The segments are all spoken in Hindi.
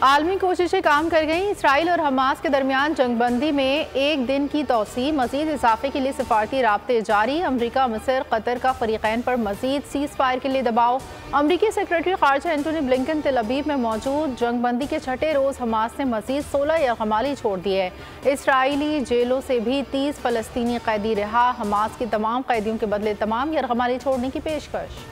आलमी कोशिशें काम कर गईं। इसराइल और हमास के दरमियान जंगबंदी में एक दिन की तोसी, मजीद इजाफे के लिए सिफारती राब्ते जारी। अमरीका, मिस्र, कतर का फरीकैन पर मजीद सीज फायर के लिए दबाव। अमरीकी सेक्रेटरी खारजा एंटोनी ब्लिंकन तेल अवीव में मौजूद। जंगबंदी के छठे रोज हमास ने मजीद 16 यरगमाली छोड़ दिए। इसराइली जेलों से भी 30 फलस्तीनी कैदी रिहा। हमास की तमाम कैदियों के बदले तमाम यरगमाली छोड़ने की पेशकश।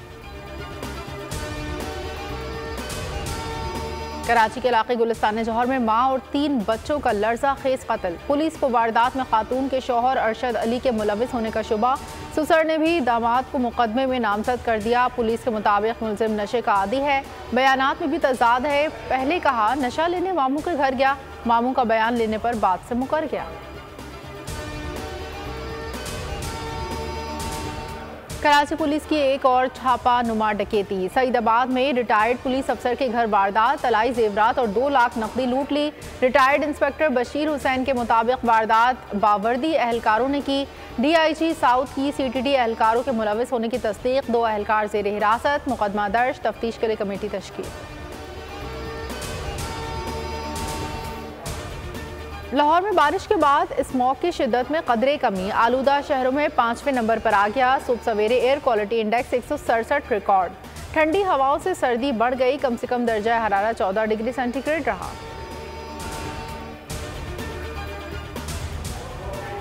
कराची के इलाके गुलिस्तान जौहर में मां और 3 बच्चों का लर्जा खेज कत्ल। पुलिस को वारदात में खातून के शौहर अरशद अली के मुलविस होने का शुबा। ससुर ने भी दामाद को मुकदमे में नामजद कर दिया। पुलिस के मुताबिक मुलजिम नशे का आदी है। बयानात में भी तजाद है। पहले कहा नशा लेने मामू के घर गया, मामू का बयान लेने पर बात से मुकर गया। कराची पुलिस की एक और छापा नुमा डकैती। सईदाबाद में रिटायर्ड पुलिस अफसर के घर वारदात, तलाई जेवरात और 2 लाख नकदी लूट ली। रिटायर्ड इंस्पेक्टर बशीर हुसैन के मुताबिक वारदात बावर्दी एहलकारों ने की। DIG साउथ की CTD एहलकारों के मुलविस होने की तस्दीक। 2 एहलकार जेर हिरासत। मुकदमा दर्ज, तफ्तीश के लिए कमेटी तश्कील। लाहौर में बारिश के बाद स्मॉग की शिद्दत में कदरे कमी। आलूदा शहरों में 5वें नंबर पर आ गया। सुबह सवेरे एयर क्वालिटी इंडेक्स 167 रिकॉर्ड। ठंडी हवाओं से सर्दी बढ़ गई। कम से कम दर्जा हरारत 14 डिग्री सेंटीग्रेड रहा।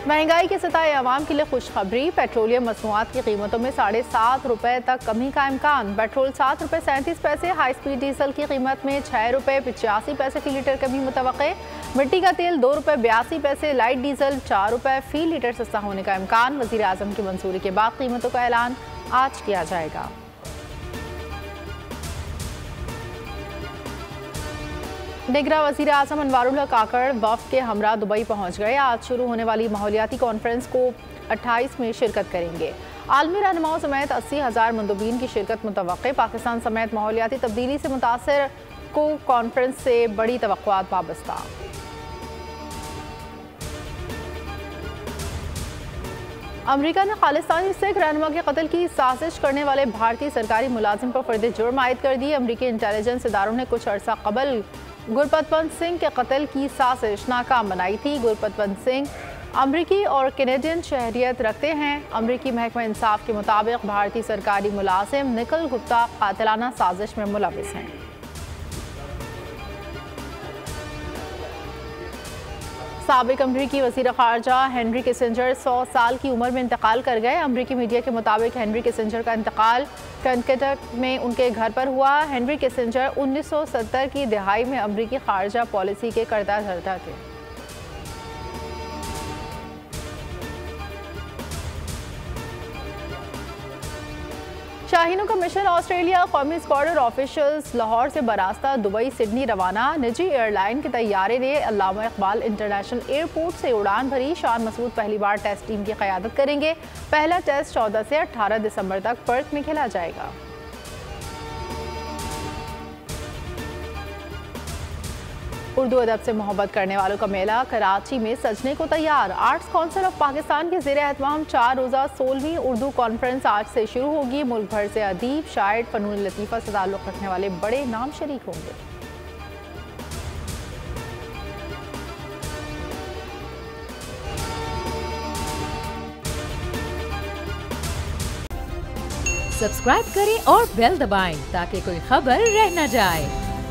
महंगाई के सताए अवाम के लिए खुशखबरी। पेट्रोलियम मसनूआत की कीमतों में 7.5 रुपए तक कमी का इम्कान। पेट्रोल 7 रुपए 37 पैसे। हाई स्पीड डीजल की कीमत में 6 रुपए 85 पैसे फी लीटर कमी मुतवक्के। मिट्टी का तेल 2 रुपए 82 पैसे। लाइट डीजल 4 रुपए फी लीटर सस्ता होने का इम्कान। वजीर आजम की मंजूरी के बाद कीमतों का ऐलान आज किया जाएगा। निगरां वज़ीर आज़म अनवारुल हक काकड़ वफ़द के हमरा दुबई पहुँच गए। आज शुरू होने वाली माहौलियाती कॉन्फ्रेंस को 28 में शिरकत करेंगे। आलमी रहनुमाओं समेत 80,000 मंदूबीन की शिरकत मुतवक्के। पाकिस्तान समेत माहौलियाती तब्दीली से मुतासर को कॉन्फ्रेंस से बड़ी तवक्कुआत वाबस्ता। अमरीका ने खालिस्तानी सिख रहनुमा के कत्ल की साजिश करने वाले भारतीय सरकारी मुलाजिम पर फर्द जुर्म आयद कर दी। अमरीकी इंटेलिजेंस इदारों ने कुछ अर्सा कबल गुरपतवंत सिंह के कत्ल की साजिश नाकाम बनाई थी। गुरपतवंत सिंह अमरीकी और कैनेडियन शहरियत रखते हैं। अमरीकी महकमा इंसाफ के मुताबिक भारतीय सरकारी मुलाजिम निकल गुप्ता कातिलाना साजिश में मुलविस हैं। साबिक अमरीकी वज़ीर ख़ारजा हेनरी किसिंजर 100 साल की उम्र में इंतकाल कर गए। अमरीकी मीडिया के मुताबिक हेनरी किसिंजर का इंतकाल कनेटिकट में उनके घर पर हुआ। हेनरी किसिंजर 1970 की दहाई में अमरीकी ख़ारजा पॉलिसी के कर्ता धर्ता थे। शाहीनों का मिशन ऑस्ट्रेलिया। कौमी स्क्वाडर ऑफिशियल्स लाहौर से बरास्ता दुबई सिडनी रवाना। निजी एयरलाइन के तैयारे ने अल्लामा इकबाल इंटरनेशनल एयरपोर्ट से उड़ान भरी। शान मसूद पहली बार टेस्ट टीम की क़यादत करेंगे। पहला टेस्ट 14 से 18 दिसंबर तक पर्थ में खेला जाएगा। उर्दू अदब से मोहब्बत करने वालों का मेला कराची में सजने को तैयार। आर्ट्स काउंसिल ऑफ पाकिस्तान के ज़ेर एहतमाम 4 रोज़ा 16वीं उर्दू कॉन्फ्रेंस आज से शुरू होगी। मुल्क भर से अदीब, शायर, फ़नून लतीफ़ा से ताल्लुक़ रखने वाले बड़े नाम शरीक होंगे। सब्सक्राइब करें और बेल दबाएं ताकि कोई खबर रह न जाए।